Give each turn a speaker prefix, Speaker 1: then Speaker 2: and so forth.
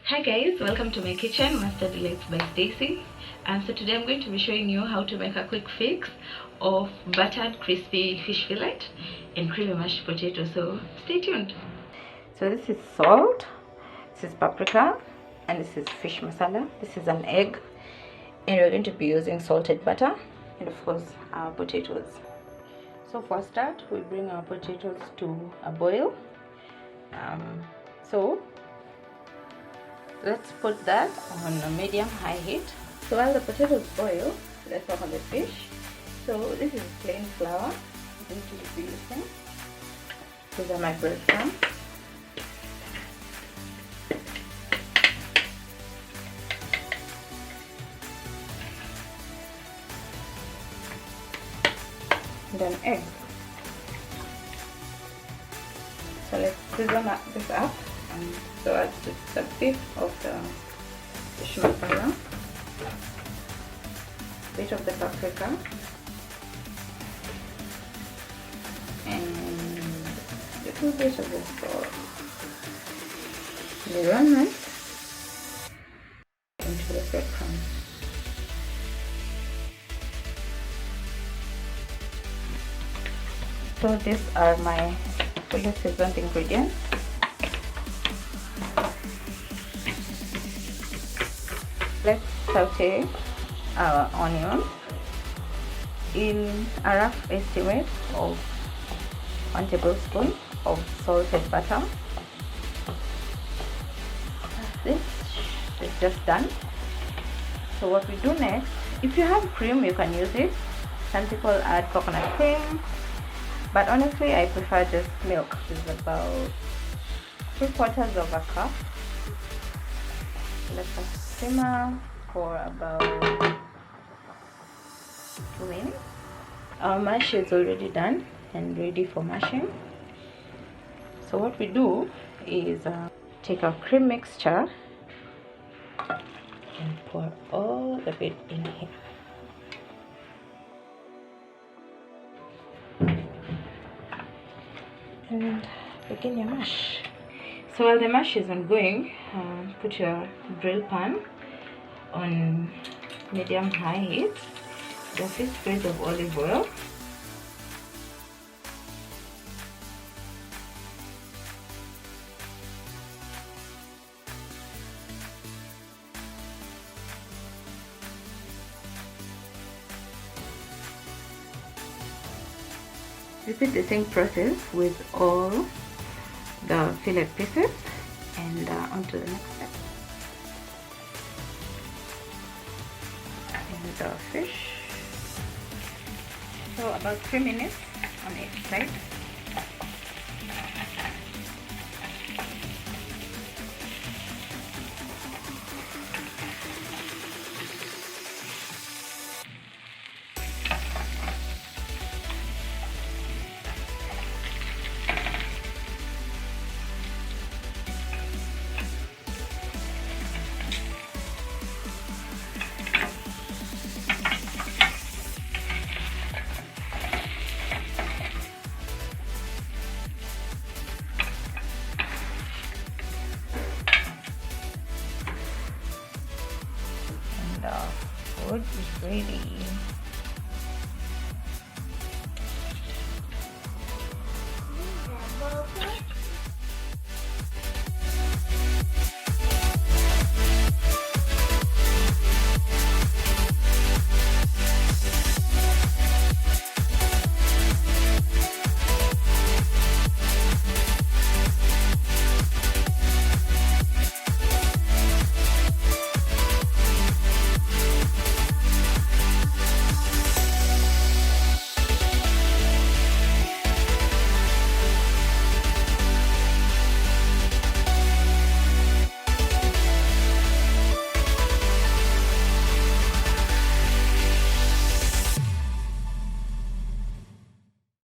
Speaker 1: Hi guys, welcome to my kitchen, Master Delights by Stacey. So today I'm going to be showing you how to make a quick fix of buttered crispy fish fillet and creamy mashed potato. So stay tuned. So this is salt, this is paprika, and this is fish masala. This is an egg, and we're going to be using salted butter and of course our potatoes. So for a start, we bring our potatoes to a boil. Let's put that on a medium-high heat. So while the potatoes boil, let's work on the fish. So this is plain flour I'm going to be using. These are my breadcrumbs. And an egg. So let's season this up. So add just a bit of the fish masala, bit of the paprika, and a little bit of the salt. The lemon into the breadcrumbs. So these are my fully seasoned ingredients. Let's saute our onions in a rough estimate of 1 tablespoon of salted butter. This is just done. So what we do next, if you have cream you can use it. Some people add coconut cream, but honestly I prefer just milk. This is about 3/4 of a cup. Let's simmer for about 2 minutes. Our mash is already done and ready for mashing. So what we do is take our cream mixture and pour all of it in here. And begin your mash. So while the mash is ongoing, put your grill pan on medium-high heat. Just a sprig of olive oil. Repeat the same process with all the fillet pieces and on to the next step. And the fish. So about 3 minutes on each side. Food is ready.